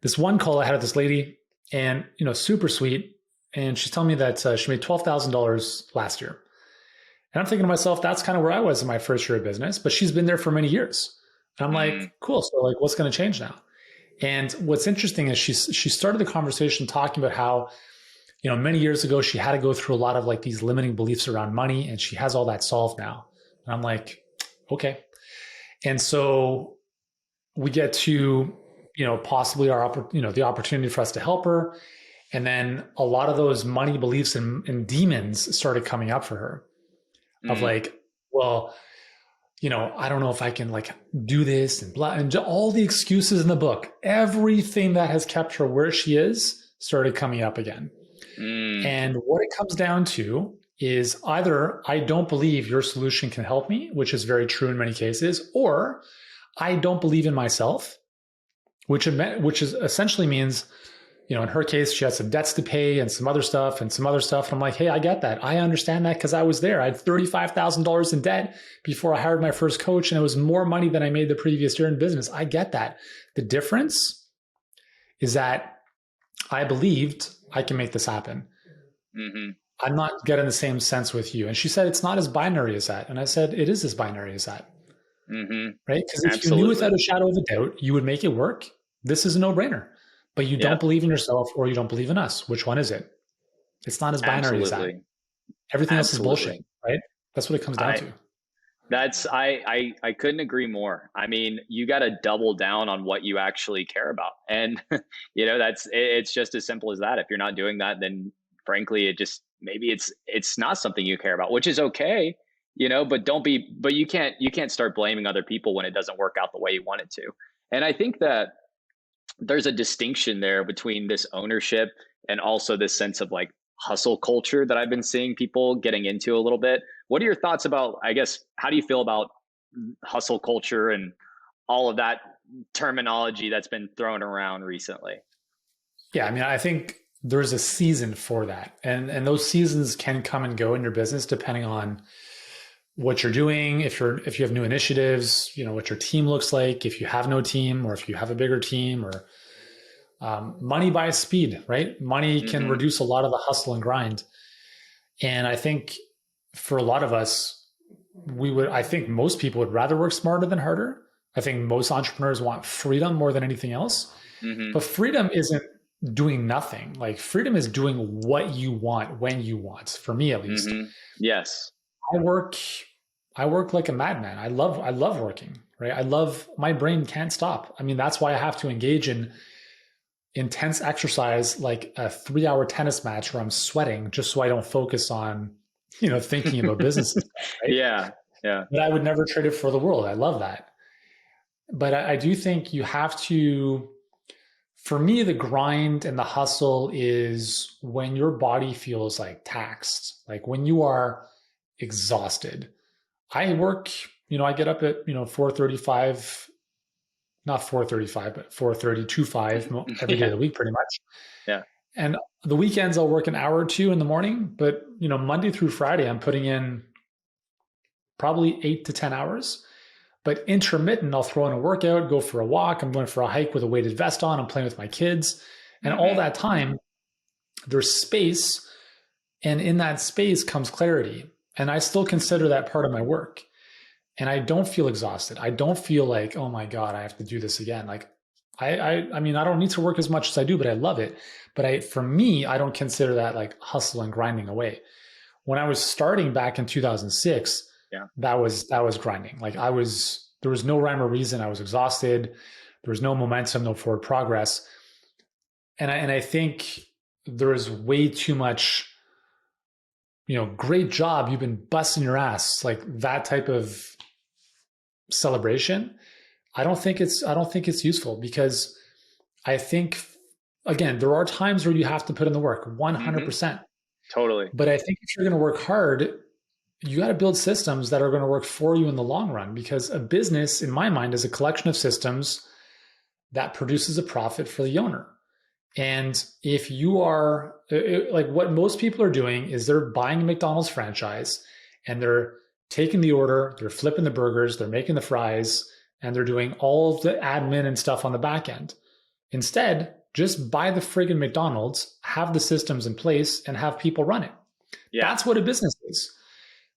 This one call I had with this lady, and super sweet. And she's telling me that she made $12,000 last year. And I'm thinking to myself, that's kind of where I was in my first year of business, but she's been there for many years. And I'm like, cool. So like, what's going to change now? And what's interesting is she started the conversation talking about how, many years ago, she had to go through a lot of like these limiting beliefs around money, and she has all that solved now. And I'm like, okay. And so we get to, possibly the opportunity for us to help her. And then a lot of those money beliefs and demons started coming up for her of like, well, I don't know if I can like do this and blah, and all the excuses in the book, everything that has kept her where she is started coming up again. And what it comes down to is either I don't believe your solution can help me, which is very true in many cases, or I don't believe in myself, which is essentially means, in her case, she had some debts to pay and some other stuff. And I'm like, hey, I get that. I understand that because I was there. I had $35,000 in debt before I hired my first coach, and it was more money than I made the previous year in business. I get that. The difference is that I believed I can make this happen. I'm not getting the same sense with you. And she said, it's not as binary as that. And I said, it is as binary as that. Right? Because if you knew without a shadow of a doubt, you would make it work. This is a no-brainer. But you don't believe in yourself, or you don't believe in us. Which one is it? It's not as binary as that. Everything else is bullshit, right? That's what it comes down to. I couldn't agree more. I mean, you got to double down on what you actually care about. And, it's just as simple as that. If you're not doing that, then frankly, maybe it's not something you care about, which is okay, but you can't start blaming other people when it doesn't work out the way you want it to. And I think that there's a distinction there between this ownership and also this sense of like hustle culture that I've been seeing people getting into a little bit. What are your thoughts about, I guess, how do you feel about hustle culture and all of that terminology that's been thrown around recently? Yeah, I mean, I think there's a season for that. And those seasons can come and go in your business depending on what you're doing, if you have new initiatives, what your team looks like, if you have no team, or if you have a bigger team, or money buys speed, right? Money can reduce a lot of the hustle and grind. And I think for a lot of us, I think most people would rather work smarter than harder. I think most entrepreneurs want freedom more than anything else. But freedom isn't doing nothing. Like, freedom is doing what you want when you want, for me at least. Yes. I work like a madman. I love working, right? My brain can't stop. I mean, that's why I have to engage in intense exercise, like a 3-hour tennis match where I'm sweating just so I don't focus on, thinking about business. Right? Yeah. But I would never trade it for the world. I love that. But I do think you have to, for me, the grind and the hustle is when your body feels like taxed, like when you are exhausted. I work, I get up at, 4:35, not 4:35, but 4:30 every day of the week, pretty much. Yeah. And the weekends I'll work an hour or two in the morning, but Monday through Friday, I'm putting in probably 8 to 10 hours, but intermittent, I'll throw in a workout, go for a walk. I'm going for a hike with a weighted vest on. I'm playing with my kids. And all that time, there's space. And in that space comes clarity. And I still consider that part of my work. And I don't feel exhausted. I don't feel like, oh my God, I have to do this again. Like, I mean, I don't need to work as much as I do, but I love it. But for me, I don't consider that like hustle and grinding away. When I was starting back in 2006, that was grinding. Like there was no rhyme or reason. I was exhausted. There was no momentum, no forward progress. And I think there is way too much, great job. You've been busting your ass. Like that type of celebration, I don't think it's useful, because I think, again, there are times where you have to put in the work 100%. Totally. But I think if you're going to work hard, you got to build systems that are going to work for you in the long run, because a business, in my mind, is a collection of systems that produces a profit for the owner. And if you are like, what most people are doing is they're buying a McDonald's franchise and they're taking the order, they're flipping the burgers, they're making the fries, and they're doing all of the admin and stuff on the back end. Instead, just buy the friggin' McDonald's, have the systems in place, and have people run it. Yeah. That's what a business is.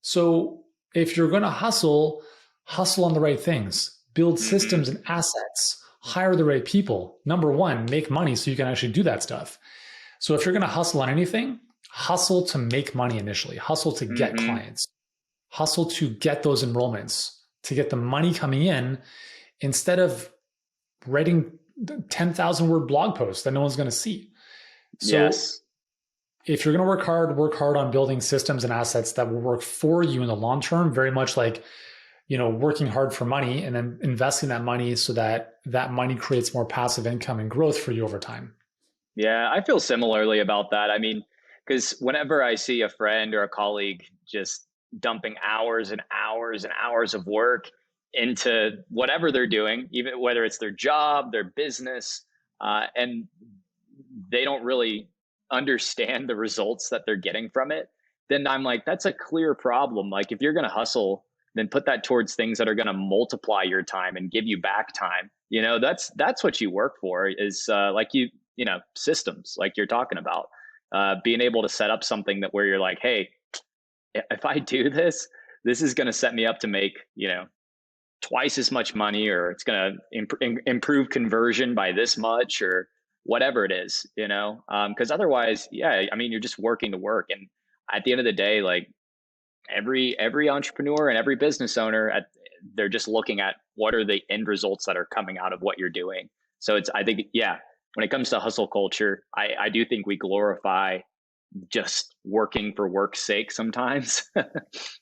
So if you're going to hustle on the right things, build systems and assets, hire the right people. Number one, make money so you can actually do that stuff. So if you're going to hustle on anything, hustle to make money initially, hustle to get clients, hustle to get those enrollments, to get the money coming in, instead of writing 10,000 word blog posts that no one's going to see. So if you're going to work hard on building systems and assets that will work for you in the long term, very much like, working hard for money and then investing that money so that that money creates more passive income and growth for you over time. Yeah, I feel similarly about that. I mean, because whenever I see a friend or a colleague just dumping hours and hours and hours of work into whatever they're doing, even whether it's their job, their business, and they don't really understand the results that they're getting from it, then I'm like, that's a clear problem. Like, if you're going to hustle, then put that towards things that are going to multiply your time and give you back time. That's what you work for, is systems, like you're talking about, being able to set up something that where you're like, hey, if I do this, this is going to set me up to make, twice as much money, or it's going to improve conversion by this much, or whatever it is, because otherwise, you're just working to work. And at the end of the day, like, every entrepreneur and every business owner, they're just looking at what are the end results that are coming out of what you're doing. So I think, when it comes to hustle culture, I do think we glorify just working for work's sake sometimes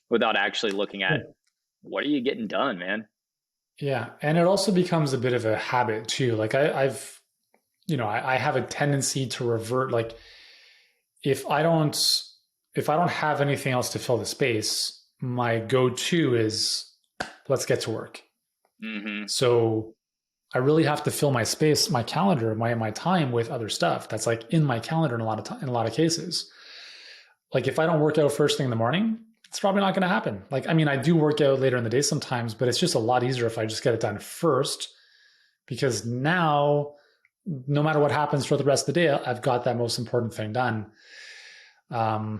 without actually looking at what are you getting done, man? Yeah. And it also becomes a bit of a habit too. Like I have a tendency to revert. Like, if I don't have anything else to fill the space, my go-to is, let's get to work. So I really have to fill my space, my calendar, my time with other stuff that's like in my calendar in a lot of cases. Like, if I don't work out first thing in the morning, it's probably not going to happen. Like, I do work out later in the day sometimes, but it's just a lot easier if I just get it done first, because now, no matter what happens for the rest of the day, I've got that most important thing done. Yeah,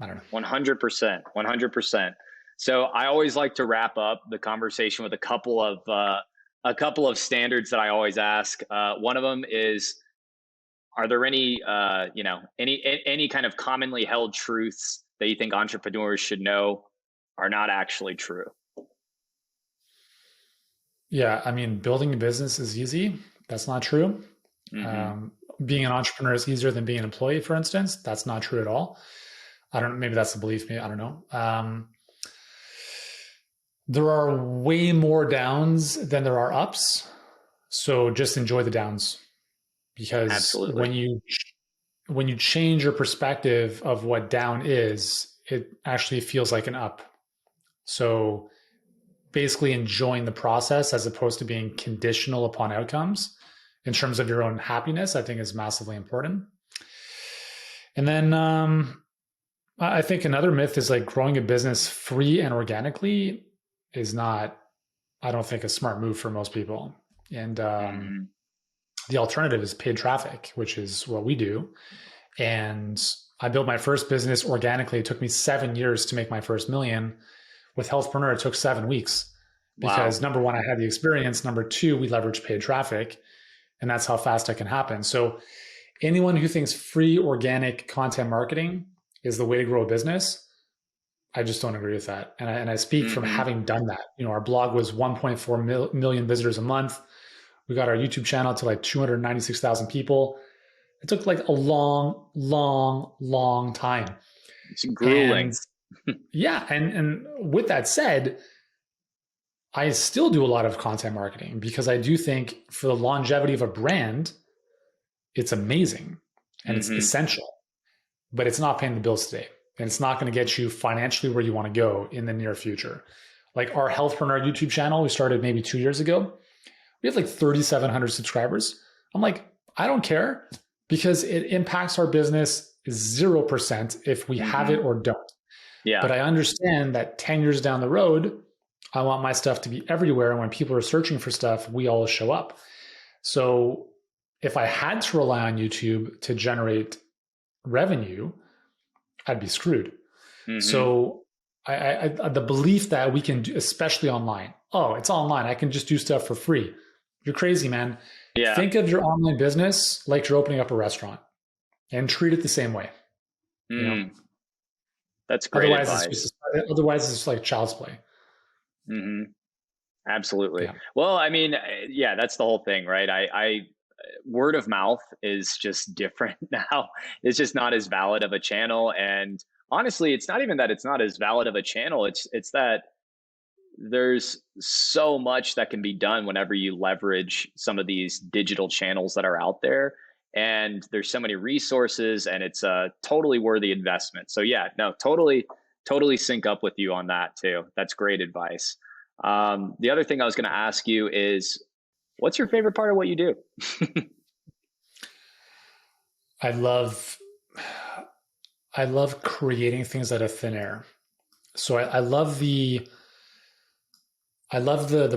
I don't know. 100%. So I always like to wrap up the conversation with a couple of standards that I always ask. One of them is, are there any kind of commonly held truths that you think entrepreneurs should know are not actually true? Yeah, building a business is easy. That's not true. Being an entrepreneur is easier than being an employee, for instance. That's not true at all. I don't know. Maybe that's the belief. I don't know. There are way more downs than there are ups. So just enjoy the downs, because Absolutely. when you change your perspective of what down is, it actually feels like an up. So basically enjoying the process as opposed to being conditional upon outcomes in terms of your own happiness, I think is massively important. And then I think another myth is like growing a business free and organically is not, I don't think, a smart move for most people. And the alternative is paid traffic, which is what we do. And I built my first business organically. It took me 7 years to make my first $1 million. With HealthPreneur, it took 7 weeks. Because Number one, I had the experience. Number two, we leveraged paid traffic. And that's how fast it can happen. So anyone who thinks free organic content marketing is the way to grow a business, I just don't agree with that. And I speak from having done that. Our blog was 1.4 million visitors a month. We got our YouTube channel to like 296,000 people. It took like a long, long, long time. It's grueling. And with that said, I still do a lot of content marketing because I do think for the longevity of a brand, it's amazing and it's essential, but it's not paying the bills today. And it's not going to get you financially where you want to go in the near future. Like our HealthPreneur YouTube channel, we started maybe 2 years ago. We have like 3,700 subscribers. I'm like, I don't care because it impacts our business 0% if we have it or don't. Yeah. But I understand that 10 years down the road, I want my stuff to be everywhere. And when people are searching for stuff, we all show up. So if I had to rely on YouTube to generate revenue, I'd be screwed. So I the belief that we can do, especially online. Oh, it's online. I can just do stuff for free. You're crazy, man. Yeah. Think of your online business like you're opening up a restaurant and treat it the same way. You know? That's great otherwise advice. Otherwise, it's like child's play. Absolutely. Yeah. Well, I mean, yeah, that's the whole thing, right? I word of mouth is just different now. It's just not as valid of a channel. And honestly, it's not even that it's not as valid of a channel. It's that there's so much that can be done whenever you leverage some of these digital channels that are out there. And there's so many resources and it's a totally worthy investment. So yeah, no, totally sync up with you on that too. That's great advice. The other thing I was going to ask you is, what's your favorite part of what you do? I love creating things out of thin air. So I love the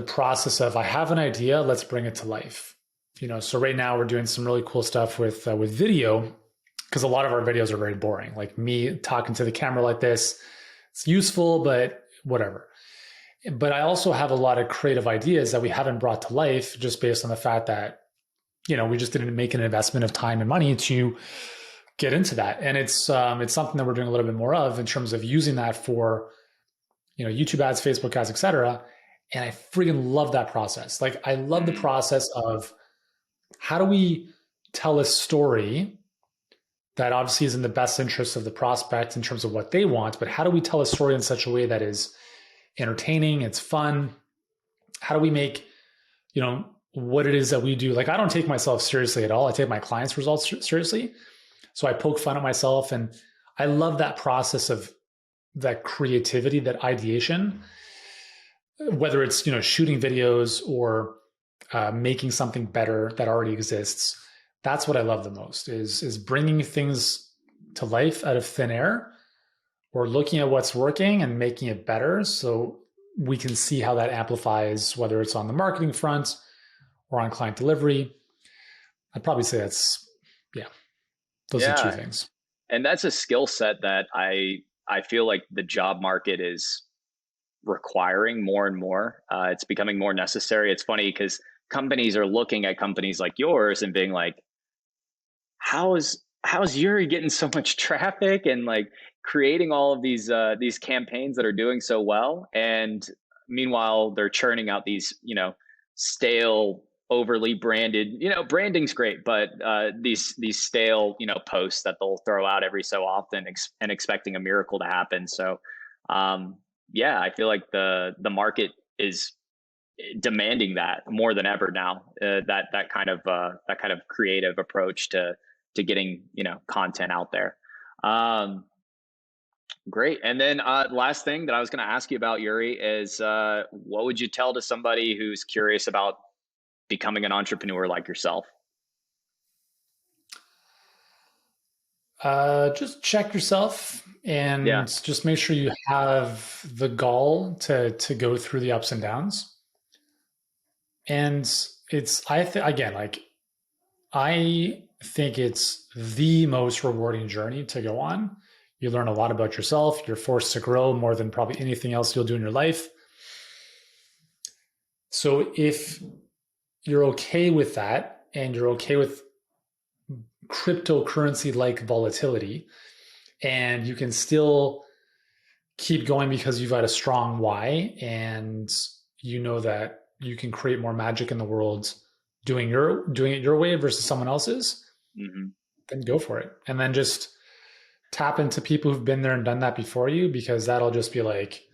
process of, I have an idea, let's bring it to life. You know, so right now we're doing some really cool stuff with video, because a lot of our videos are very boring. Like me talking to the camera like this, it's useful, but whatever. But I also have a lot of creative ideas that we haven't brought to life just based on the fact that, you know, we just didn't make an investment of time and money to get into that. And it's something that we're doing a little bit more of in terms of using that for, you know, YouTube ads, Facebook ads, et cetera. And I freaking love that process. Like I love the process of, how do we tell a story that obviously is in the best interest of the prospect in terms of what they want, but how do we tell a story in such a way that is entertaining, it's fun? How do we make, you know, what it is that we do? Like I don't take myself seriously at all. I take my clients' results seriously. So I poke fun at myself, and I love that process of that creativity, that ideation, whether it's, you know, shooting videos or making something better that already exists. That's what I love the most is bringing things to life out of thin air, or looking at what's working and making it better so we can see how that amplifies, whether it's on the marketing front or on client delivery. I'd probably say that's, those are two things. And that's a skill set that I feel like the job market is requiring more and more. It's becoming more necessary. It's funny because companies are looking at companies like yours and being like, how's Yuri getting so much traffic and like creating all of these campaigns that are doing so well? And meanwhile, they're churning out these, you know, stale, overly branded, you know, branding's great, but these stale, you know, posts that they'll throw out every so often and expecting a miracle to happen. So yeah, I feel like the market is demanding that more than ever now. That kind of creative approach to getting, you know, content out there. Great. And then last thing that I was going to ask you about, Yuri, is what would you tell to somebody who's curious about becoming an entrepreneur like yourself? Just check yourself and just make sure you have the gall to go through the ups and downs. And I think it's the most rewarding journey to go on. You learn a lot about yourself. You're forced to grow more than probably anything else you'll do in your life. So if you're okay with that and you're okay with cryptocurrency-like volatility, and you can still keep going because you've got a strong why and you know that you can create more magic in the world doing it your way versus someone else's, then go for it. And then just tap into people who've been there and done that before you, because that'll just be like,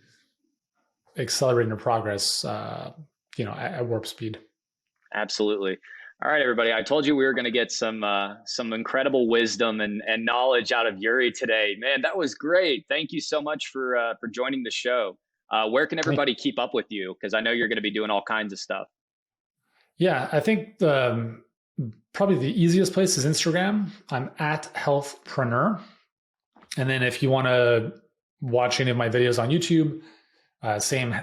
accelerating the progress, at warp speed. Absolutely. All right, everybody. I told you we were going to get some incredible wisdom and knowledge out of Yuri today. Man, that was great. Thank you so much for joining the show. Where can everybody keep up with you? Because I know you're going to be doing all kinds of stuff. Yeah, I think probably the easiest place is Instagram. I'm at HealthPreneur. And then if you want to watch any of my videos on YouTube, same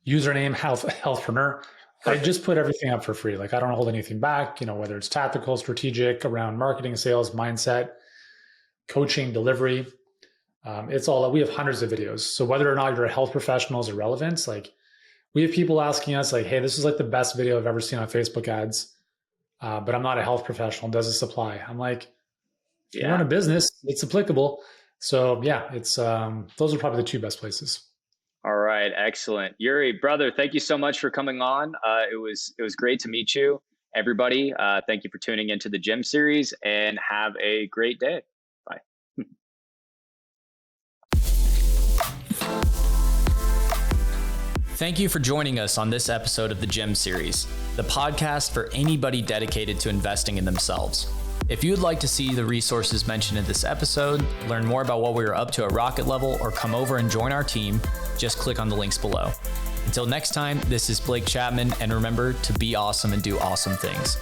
username, HealthPreneur. Perfect. I just put everything up for free. Like I don't hold anything back, whether it's tactical, strategic, around marketing, sales, mindset, coaching, delivery. It's all, we have hundreds of videos. So whether or not you're a health professional is irrelevant. Like we have people asking us like, hey, this is like the best video I've ever seen on Facebook ads. But I'm not a health professional. Does this apply? I'm like, if you run a business, it's applicable. So yeah, it's, those are probably the two best places. All right. Excellent. Yuri, brother, thank you so much for coming on. It was great to meet you. Everybody, thank you for tuning into the Gym series and have a great day. Bye. Thank you for joining us on this episode of the Gym series, the podcast for anybody dedicated to investing in themselves. If you'd like to see the resources mentioned in this episode, learn more about what we are up to at Rocket Level, or come over and join our team, just click on the links below. Until next time, this is Blake Chapman, and remember to be awesome and do awesome things.